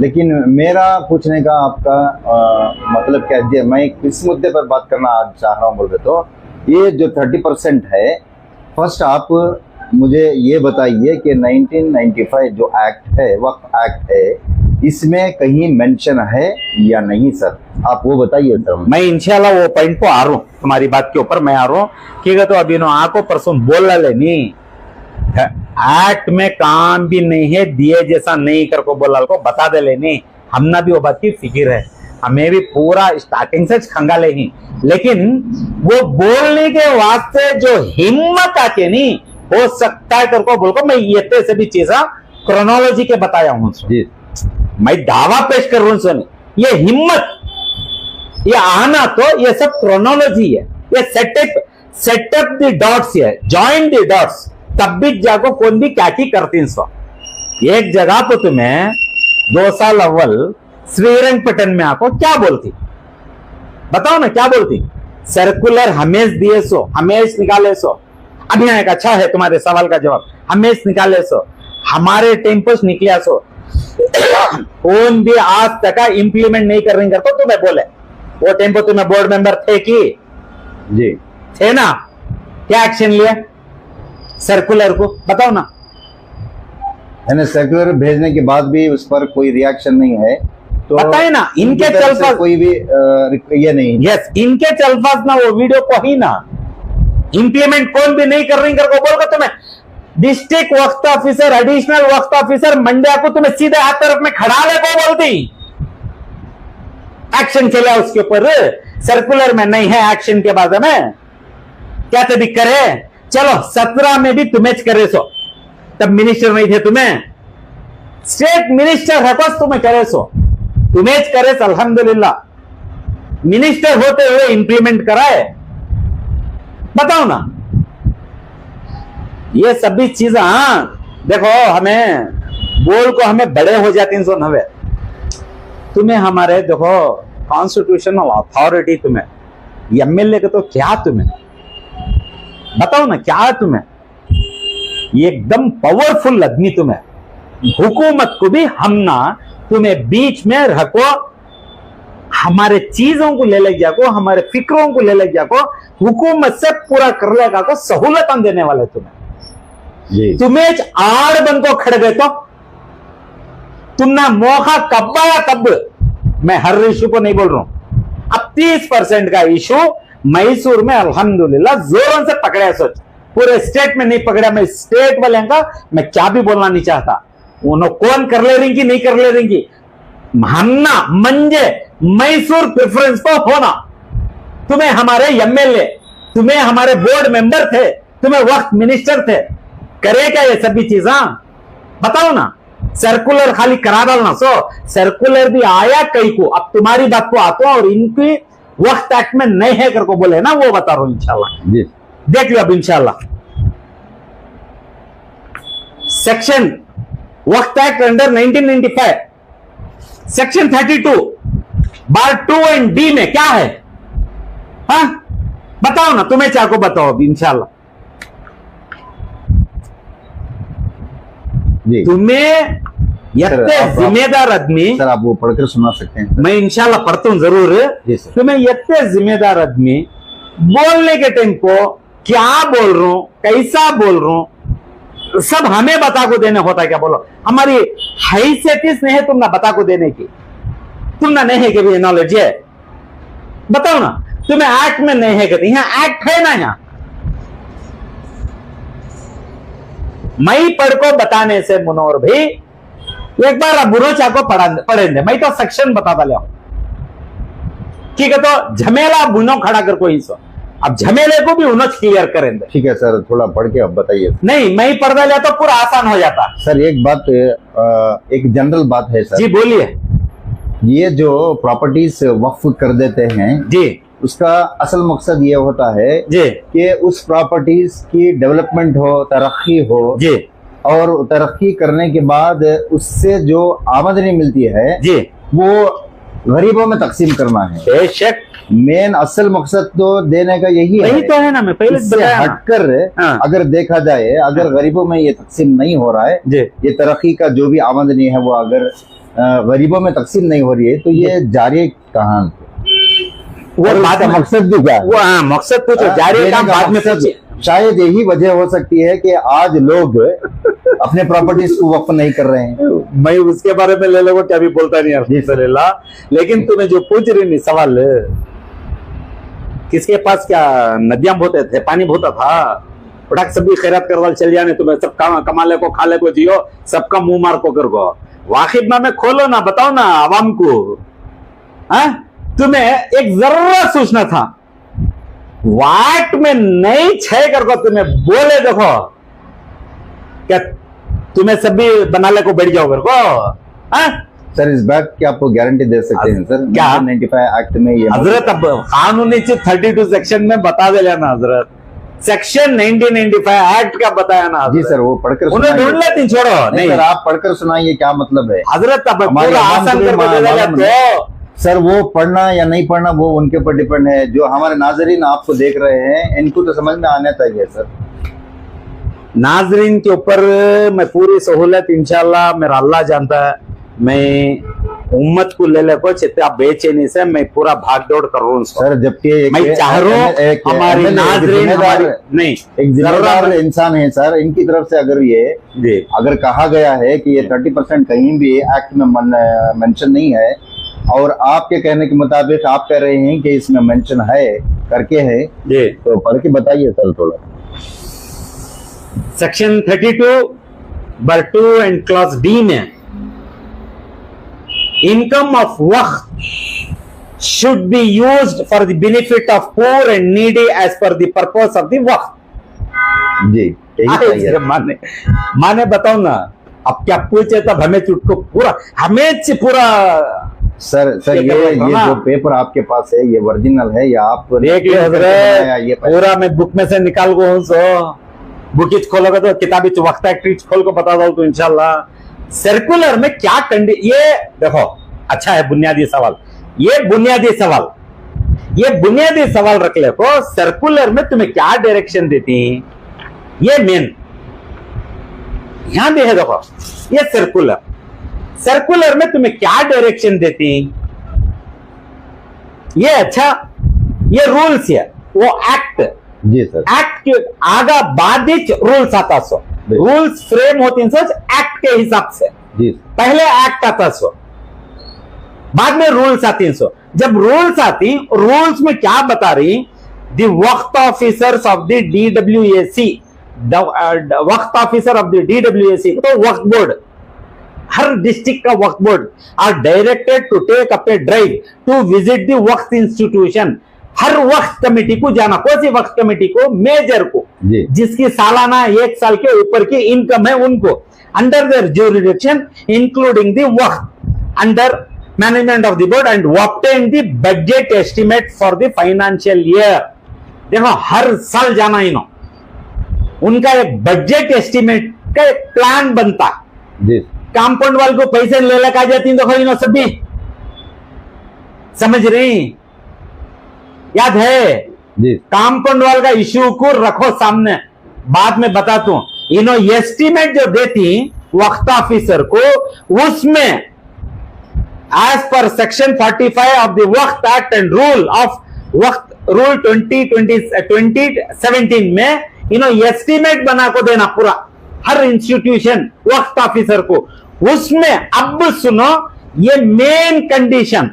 लेकिन मेरा पूछने का आपका मतलब क्या है, मैं किस मुद्दे पर बात करना आज चाह रहा हूँ बोल रहे, तो ये जो 30% है, फर्स्ट आप मुझे ये बताइए कि 1995 जो एक्ट है, वक्फ एक्ट है, इसमें कहीं मेंशन है या नहीं सर, आप वो बताइए सर। मैं इंशाल्लाह वो पॉइंट को आ रहा हूँ, तुम्हारी बात के ऊपर मैं आ रहा हूँ। ठीक है, तो अभी नो आको परसों बोल लेनी एक्ट में काम भी नहीं है, दिए जैसा नहीं कर को बोला को बता दे लेनी, हमना भी वो बात की फिक्र है, हमें भी पूरा स्टार्टिंग से खंगाले ही, लेकिन वो बोलने के वास्ते जो हिम्मत आके नहीं हो सकता है कर को बोल को मैं ये से भी चीजा क्रोनोलॉजी के बताया हूँ, मैं दावा पेश कर रहा हूँ सुनी, ये हिम्मत, ये आना, तो ये सब क्रोनोलॉजी है, ये सेटअप द डॉट्स है, जॉइन द डॉट्स, तब भी जाको कौन भी क्या की करती सो। एक जगह पर तुम्हें 2 साल अव्वल श्रीरंगपट्टन में आपको क्या बोलती, बताओ ना क्या बोलती, सर्कुलर हमेश दिए सो, हमेश निकाले सो, अभी एक अच्छा है तुम्हारे सवाल का जवाब, हमेश निकाले सो, हमारे टेम्पोस निकलिया सो, कौन भी आज तक इंप्लीमेंट नहीं कर रही कर, तो तुम्हें बोले वो टेम्पो तुम्हें बोर्ड मेंबर थे कि जी थे ना, क्या एक्शन लिया सर्कुलर को, बताओ ना। सर्कुलर भेजने के बाद भी उस पर कोई रिएक्शन नहीं है, तो बताए ना इनके चलफास कोई भी ये नहीं, यस इनके चलफास ना वो वीडियो को ही ना इंप्लीमेंट कौन भी नहीं कर रही कर को बोलकर तुम्हें डिस्ट्रिक्ट वक्फ ऑफिसर, एडिशनल वक्फ ऑफिसर मंड्या को तुम्हें सीधे हाथ तरफ में खड़ा ले को बोलती, एक्शन चला उसके ऊपर, सर्कुलर में नहीं है एक्शन के बाद में क्या तो दिक्कत है। चलो 17 में भी तुम्हें करे सो, तब मिनिस्टर नहीं थे, तुम्हें स्टेट मिनिस्टर है, बस तुम्हें करे सो, तुम्हें करे सो, अल्हम्दुलिल्लाह मिनिस्टर होते हुए इंप्लीमेंट कराए, बताओ ना ये सभी चीज। हाँ देखो हमें बोल को हमें बड़े हो जाते हैं, सुन हमें तुम्हें हमारे देखो कॉन्स्टिट्यूशनल अथॉरिटी, तुम्हें एमएलए के तो क्या, तुम्हें बताओ ना क्या, तुम्हें एकदम पावरफुल आदमी, तुम्हें हुकूमत को भी हम ना तुम्हें बीच में रखो, हमारे चीजों को ले लग जाको, हमारे फिक्रों को ले लग जाको, हुकूमत से पूरा कर लेगा को सहूलत देने वाले तुम्हें, तुम्हें आड़ बन को खड़ गए तो तुम ना मौका कब आया तब, मैं हर इशू को नहीं बोल रहा हूं, अब 30% का इशू मैसूर में अल्हम्दुलिल्लाह जोरों से पकड़ा, सोच पूरे स्टेट में नहीं पकड़ा, मैं स्टेट वाले का मैं क्या भी बोलना नहीं चाहता, उन्होंने कौन कर ले रही नहीं कर ले रही, हमना मंजे मैसूर प्रेफरेंस पर होना, तुम्हें हमारे एमएलए, तुम्हें हमारे बोर्ड मेंबर थे, तुम्हें वक्त मिनिस्टर थे, करेगा ये सभी चीजा, बताओ ना। सर्कुलर खाली करा डालना, सो सर्कुलर भी आया कई को, अब तुम्हारी बात को आता हूं, और इनकी वक्त एक्ट में नहीं है कर को बोले ना, वो बता रहा हूं इंशाल्लाह, देख लो अब इंशाल्लाह। सेक्शन वक्त act under 1995 section 32 bar 2 and D में क्या है, हाँ बताओ ना, तुम्हें चाहो बताओ अभी इंशाल्लाह। तुम्हें यत्ते जिम्मेदार आदमी, सर आप वो पढ़कर सुना सकते हैं, मैं इंशाल्लाह पढ़ता हूं जरूर, तुम्हें यत्ते जिम्मेदार आदमी बोलने के टाइम को क्या बोल रहा हूं, कैसा बोल रहा हूं, सब हमें बता को देने होता है, क्या बोलो हमारी हैसियत नहीं है तुम ना बता को देने की, तुम ना नहीं है कि भी नॉलेज है, बताओ ना, तुम्हें एक्ट में नहीं है कहते, यहां एक्ट है ना, यहां मई पढ़ को बताने से मुनोर भी एक बार बुरो चाको पढ़ेंगे, मैं तो सेक्शन बता डाले, ठीक है, तो झमेला बुनो खड़ा कर कोई सो, अब झमेले को भी उन्होंने क्लियर करेंगे। ठीक है सर, थोड़ा पढ़ के अब बताइए। नहीं मैं पढ़ डाले तो पूरा आसान हो जाता। सर एक बात, एक जनरल बात है सर। जी बोलिए। ये जो प्रॉपर्टीज वक्फ कर देते हैं जी, उसका असल मकसद ये होता है जी कि उस प्रॉपर्टीज की डेवलपमेंट हो, तरक्की हो जी, और तरक्की करने के बाद उससे जो आमदनी मिलती है जी वो गरीबों में तकसीम करना है। बेशक मेन असल मकसद तो देने का यही है, तो है ना, मैं पहले बताया ना। हटकर अगर देखा जाए, अगर गरीबों में ये तकसीम नहीं हो रहा है, ये तरक्की का जो भी आमदनी है वो अगर गरीबों में तकसीम नहीं हो रही है, तो ये जारी कहाँ? वो और बात उसका मकसद भी क्या है? वो हाँ मकसद पूछो, जारी देने काम का बाद में मकसद पूछिए। शायद यही वजह हो सकती है कि आज लोग अपने प्रॉपर्टीज को वक्फ नहीं कर रहे हैं। मैं उसके बारे में ले लो क्या भी बोलता नहीं अल्हम्दुलिल्लाह, लेकिन तुम्हें जो पूछ रही नहीं सवाल, किसके पास क्या नदियां बोते थे, पानी बोता था, उठा सभी खैरात करवाल चल जाने, तुम्हें सब कमाले को खाले को जियो, सबका मुंह मार को कर को वाकिब में खोलो ना, बताओ ना आवाम को। तुम्हें एक जरूर सोचना था, वाट में नहीं छह करको तुम्हें बोले देखो क्या तुम्हें सभी बनाले को बैठ जाओ करको। सर इस बात की आपको गारंटी दे सकते हैं सर? क्या? 1995 एक्ट में ये हजरत अब कानूनी 32 सेक्शन में बता दे ना हजरत, सेक्शन 1995 एक्ट का बताया ना जी सर, वो पढ़कर उन्हें सुनाइए। ढूंढ लेती छोड़ो नहीं नहीं सर, आप पढ़कर सुनाइए क्या मतलब है हजरत, अब हमारे पूरा आवाम आसान के लिए करके दे देगा मालूम तो सर, वो पढ़ना या नहीं पढ़ना वो उनके ऊपर डिपेंड है। जो हमारे नाजरीन आपको देख रहे हैं, इनको तो समझ में आना चाहिए सर। नाजरीन के ऊपर मैं पूरी सहूलत इंशाल्लाह मेरा अल्लाह जानता है, मैं उम्मत को ले लेको चित्ते आप बेचैनी से मैं पूरा भाग दौड़ कर रहा हूँ सर जबकि मैं चाह रहा हूँ हमारी नाजरीन नहीं एक जिम्मेदार इंसान है सर, इनकी तरफ से अगर ये जी अगर कहा गया है कि ये 30% कहीं भी एक्ट में मेंशन नहीं है, और आपके कहने के मुताबिक आप कह रहे हैं कि इसमें मेंशन है करके है, जी तो पढ़ के बताइए सर थोड़ा। सेक्शन 32(2) एंड क्लास डी में income of waqf should be used for the benefit of poor and needy as per the purpose of the waqf. जी यही चाहिए। माने बताओ ना, अब क्या पूछे तब हमें चुटको पूरा हमें से पूरा सर ये जो पेपर आपके पास है ये ओरिजिनल है या आप देख ले हजरत, पूरा मैं बुक में से निकाल को हूँ, सो बुक खोलोगे तो किताबी वक्त एक्ट खोल को बता दो तो इंशाल्लाह। सर्कुलर में क्या ये देखो, अच्छा है बुनियादी सवाल, ये बुनियादी सवाल रख ले को, सर्कुलर में तुम्हें क्या डायरेक्शन देती, ये मेन यहां भी है देखो, ये सर्कुलर में तुम्हें क्या डायरेक्शन देती, ये अच्छा ये रूल्स है, वो एक्ट जी सर, एक्ट के आगा बाद रूल्स आता सो, रूल्स फ्रेम होती एक्ट के हिसाब से, जी पहले एक्ट आता सो, बाद में रूल्स आती सो। जब रूल्स आती, रूल्स में क्या बता रही, the waqf officers of the DWAC, waqf officer of the DWAC तो वक्त बोर्ड, हर डिस्ट्रिक्ट का waqf board are directed to take up a drive to visit the waqf institution. हर वक्त कमेटी को जाना, कौन सी वक्त कमेटी को, मेजर को, जिसकी सालाना 1 साल के ऊपर की इनकम है उनको, under their jurisdiction including the वक्त under management of the board and obtain the budget estimate for the financial year. देखो हर साल जाना इनो, उनका एक बजट एस्टिमेट का एक प्लान बनता, कंपाउंड वाल को पैसे ले लेकर आ जाती, देखो इनो सभी समझ रही, याद है कंपाउंड वाल का इश्यू को रखो सामने, बाद में बताता हूं। इनो एस्टिमेट जो देती वक्त ऑफिसर को, उसमें as per section 45 of the waqf act and rule of waqf rule 2017 में इनो एस्टिमेट बना को देना पूरा, हर इंस्टीट्यूशन वक्त ऑफिसर को। उसमें अब सुनो, ये main condition,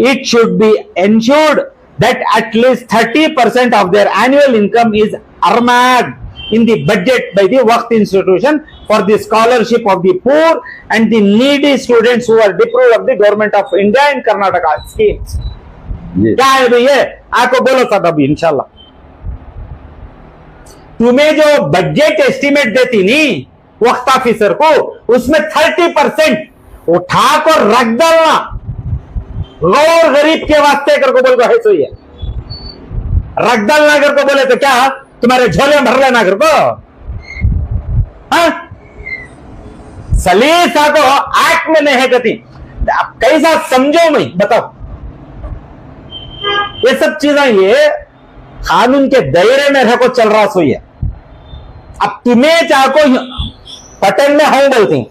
it should be ensured that at least 30% of their annual income is earmarked in the budget by the Waqf institution for the scholarship of the poor and the needy students who are deprived of the government of India and Karnataka schemes. क्या है भैया, आपको बोलो साहब अभी इंशाल्लाह। तुम्हें जो बजट एस्टिमेट देती नहीं वक्त ऑफिसर को, उसमें 30% उठा कर रख डालना, गौर गरीब के वास्ते करको बोल को है, सो ये रख डालना कर को बोले तो क्या तुम्हारे झोले में भर लेना कर को, सलीसा को एक्ट में नहीं है गति, कैसा समझो मैं बताओ। ये सब चीजें ये कानून के दायरे में रह को चल रहा सो ये। अब तुम्हें चाहो पटन में हूं बोलती,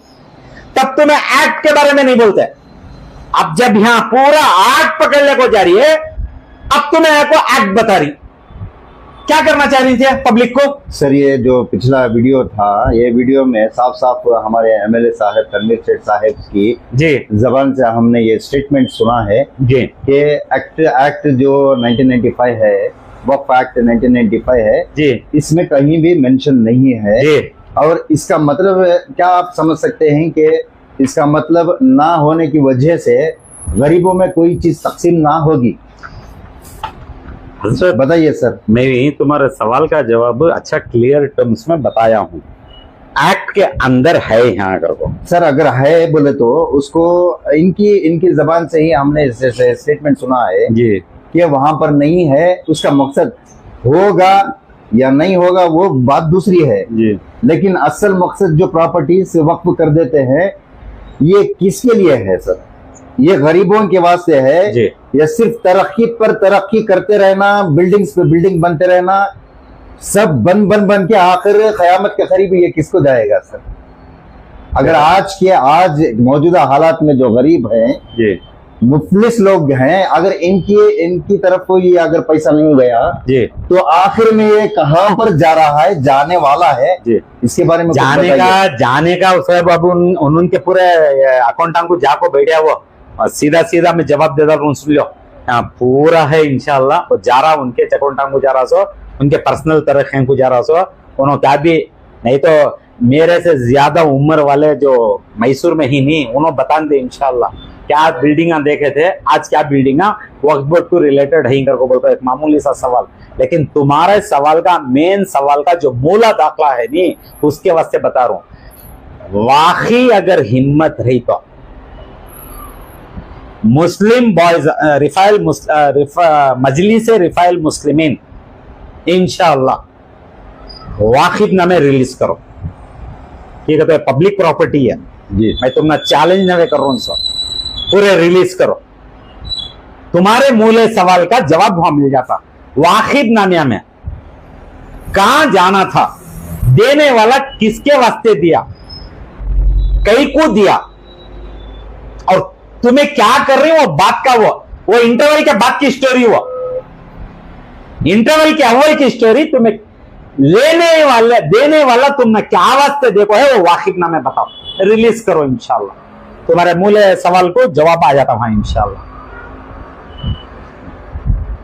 तब तुम्हें एक्ट के बारे में नहीं बोलते। अब जब यहां पूरा एक्ट पकड़ने को जा रही है, अब तुम्हें को एक्ट बता रही, क्या करना चाह रही थी पब्लिक को? सर ये जो पिछला वीडियो था, ये वीडियो में साफ साफ हमारे एमएलए साहब तनवीर सेठ साहब की जी जबान से हमने ये स्टेटमेंट सुना है जी कि एक्ट जो 1995 है, वक्फ एक्ट 1995 है जी इसमें कहीं भी मेंशन नहीं है। जी और इसका मतलब क्या आप समझ सकते हैं कि इसका मतलब ना होने की वजह से गरीबों में कोई चीज तकसीम ना होगी? सर बताइए सर। मैं तुम्हारे सवाल का जवाब अच्छा क्लियर टर्म्स में बताया हूं। एक्ट के अंदर है यहाँ अगर को सर अगर है बोले तो उसको इनकी जबान से ही हमने स्टेटमेंट सुना है जी कि वहां पर नहीं है। उसका मकसद होगा या नहीं होगा वो बात दूसरी है, जी लेकिन असल मकसद जो प्रॉपर्टीज वक्फ कर देते हैं ये किसके लिए है सर? ये गरीबों के वास्ते है जी या सिर्फ तरक्की पर तरक्की करते रहना, बिल्डिंग्स पे बिल्डिंग बनते रहना, सब बन के आखिर कयामत के करीब ये किसको जाएगा सर? अगर आज मौजूदा हालात में जो गरीब हैं, जी मुफलिस लोग हैं, अगर इनकी तरफ ये अगर पैसा नहीं गया जी तो आखिर में ये कहां पर जा रहा है, जाने वाला है? जी इसके बारे में कुछ जाने का उसके बाबू उनके पूरे अकाउंटा को जाको बैठा वो और सीधा मैं जवाब दे रहा हूँ, सुन लो। हाँ, पूरा है इंशाल्लाह। वो जा रहा उनके अकाउंटा को जा रहा सो, उनके पर्सनल तरह को जा रहा सो, उन्होंने क्या भी नहीं तो मेरे से ज्यादा उम्र वाले जो मैसूर में ही नहीं, उन्होंने बता दे इंशाल्लाह क्या बिल्डिंग देखे थे, आज क्या building waqf board to related है इनकर को बोलता है। एक मामूली सा सवाल, लेकिन तुम्हारे सवाल का मेन सवाल का जो मूला दाखला है नी, उसके वास्ते बता रहा हूं। वाकई अगर हिम्मत रही तो मुस्लिम बॉयज मजलिस रिफाइल मुस्लिमीन इंशाअल्लाह वाकिफनामे रिलीज करो। ठीक है, तो पब्लिक प्रॉपर्टी है जी। मैं तुमने चैलेंज नवे कर रहा हूं सर, पूरे रिलीज करो। तुम्हारे मूले सवाल का जवाब वहां मिल जाता। वाकिफनामे में कहां जाना था, देने वाला किसके वास्ते दिया, कई को दिया, और तुम्हें क्या कर रही हो बात का वो इंटरवल के बाद की स्टोरी, वो इंटरवल के अवल की स्टोरी। तुम्हें लेने वाले देने वाला तुमने क्या वास्ते देखो है वो वाकिफनामे बताओ, रिलीज करो इंशाल्लाह। तुम्हारे मूल सवाल को जवाब आ जाता वहां इंशाल्लाह।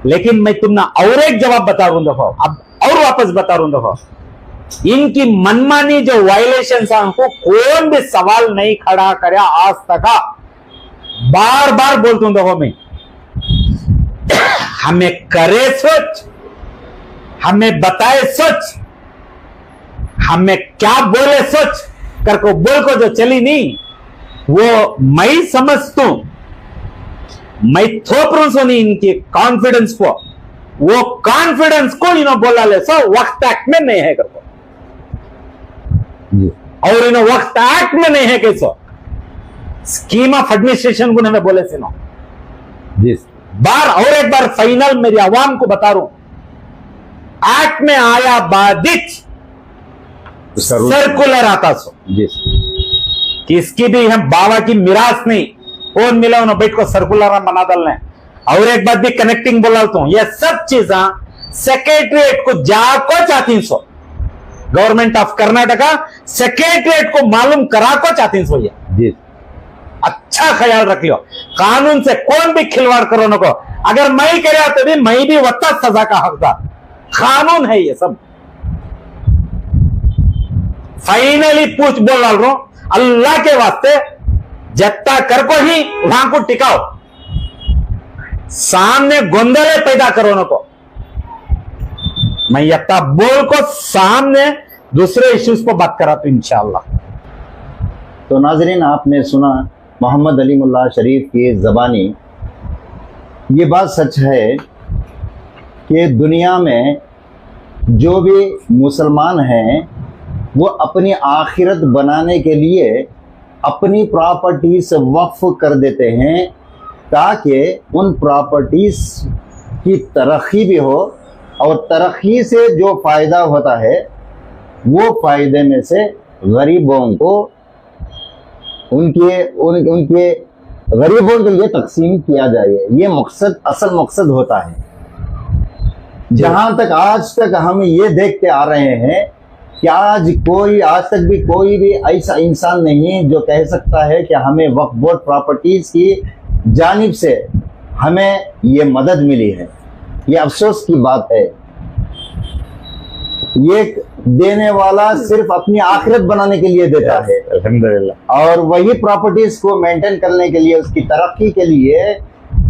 लेकिन मैं तुमने और एक जवाब बता रहा हूं, देखो अब और वापस बता रहा हूं, देखो इनकी मनमानी जो वायलेशन को कौन भी सवाल नहीं खड़ा करे आज तक। बार बार बोलता हूं, देखो मैं हमें करे सोच, हमें बताए सोच, हमें क्या बोले सोच कर को बोल को जो चली नहीं वो मैं समझता हूं, मैं थोप रहा हूं नहीं इनकी कॉन्फिडेंस को, वो कॉन्फिडेंस को इन्होंने बोला ले सो वक्त एक्ट में नहीं है कर को, और इन्होंने वक्त एक्ट में नहीं है कैसो स्कीम ऑफ एडमिनिस्ट्रेशन को नहीं बोले से नो जी। बार और एक बार फाइनल मेरी आवाम को बता रहा हूं, एक्ट में आया बाधित सर्कुलर आता सो जी, किसकी भी हम बाबा की मिरास नहीं, कौन मिला उन्होंने बैठ को सर्कुलर बना डालने। और एक बात भी कनेक्टिंग बोला हूं, ये सब चीजा सेक्रेटरीट को जाको चाहती सो, गवर्नमेंट ऑफ कर्नाटका सेक्रेटरीट को मालूम करा को चाहती सो। ये जी अच्छा ख्याल रख लो, कानून से कौन भी खिलवाड़ करो नको, अगर मैं करे तो भी मैं भी वत्ता सजा का हकदार, कानून है ये सब। फाइनली पूछ बोल डाल रहा हूं, अल्लाह के वास्ते जत्ता कर को ही वहां को टिकाओ, सामने गोंदले पैदा करो नको। मैं यत्ता बोल को सामने दूसरे इश्यूज को बात करा तो इंशाअल्लाह। तो नाजरीन आपने सुना मोहम्मद अली मुल्ला शरीफ की ज़बानी। ये बात सच है कि दुनिया में जो भी मुसलमान हैं वो अपनी आखिरत बनाने के लिए अपनी प्रॉपर्टीज वक्फ कर देते हैं ताकि उन प्रॉपर्टीज की तरक्की भी हो, और तरक्की से जो फ़ायदा होता है वो फ़ायदे में से गरीबों को उनके गरीबों के लिए तकसीम किया जाए। ये मकसद, असल मकसद होता है। जहां तक आज तक हम ये देखते आ रहे हैं कि आज तक भी कोई भी ऐसा इंसान नहीं जो कह सकता है कि हमें वक्फ बोर्ड प्रॉपर्टीज की जानिब से हमें ये मदद मिली है। ये अफसोस की बात है। ये देने वाला सिर्फ अपनी आखिरत बनाने के लिए देता है, अल्हम्दुलिल्लाह। और वही प्रॉपर्टीज को मेंटेन करने के लिए, उसकी तरक्की के लिए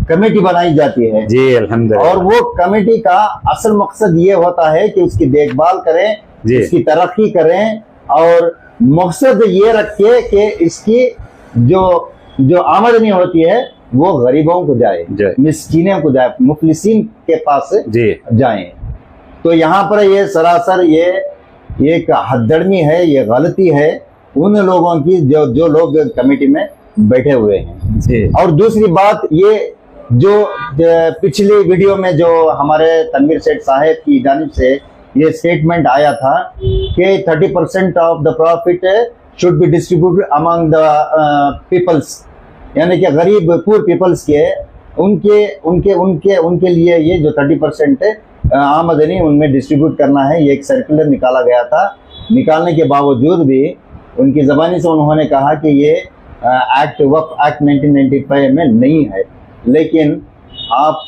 कमेटी बनाई जाती है जी, अल्हम्दुलिल्लाह। और वो कमेटी का असल मकसद ये होता है कि उसकी देखभाल करें, जी। इसकी तरक्की करें, और मकसद ये रखे कि इसकी जो आमदनी होती है वो गरीबों को जाए, मिस्कीनों को जाए, मुफलिसीन के पास जाए। तो यहाँ पर ये सरासर ये एक हदधर्मी है, ये गलती है उन लोगों की जो लोग कमेटी में बैठे हुए हैं जी। और दूसरी बात, ये जो पिछली वीडियो में जो हमारे तनवीर सेठ साहब की जानिब से ये स्टेटमेंट आया था कि 30% of the profit should be distributed among the peoples, यानी कि गरीब पुअर पीपल्स के उनके लिए ये जो 30% आमदनी उनमें डिस्ट्रीब्यूट करना है, ये एक सर्कुलर निकाला गया था। निकालने के बावजूद भी उनकी ज़बानी से उन्होंने कहा कि ये वक्फ एक्ट 1995 में नहीं है, लेकिन आप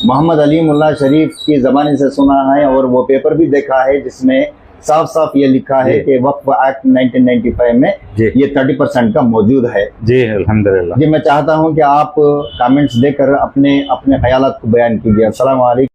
मोहम्मद अली मुल्ला शरीफ की ज़बानी से सुना है और वो पेपर भी देखा है जिसमें साफ साफ ये लिखा है कि वक्फ एक्ट 1995 में ये 30% का मौजूद है। जी, अल्हम्दुलिल्लाह। जी, मैं चाहता हूं कि आप कमेंट्स देकर अपने ख्यालात को बयान कीजिए। अस्सलाम वालेकुम।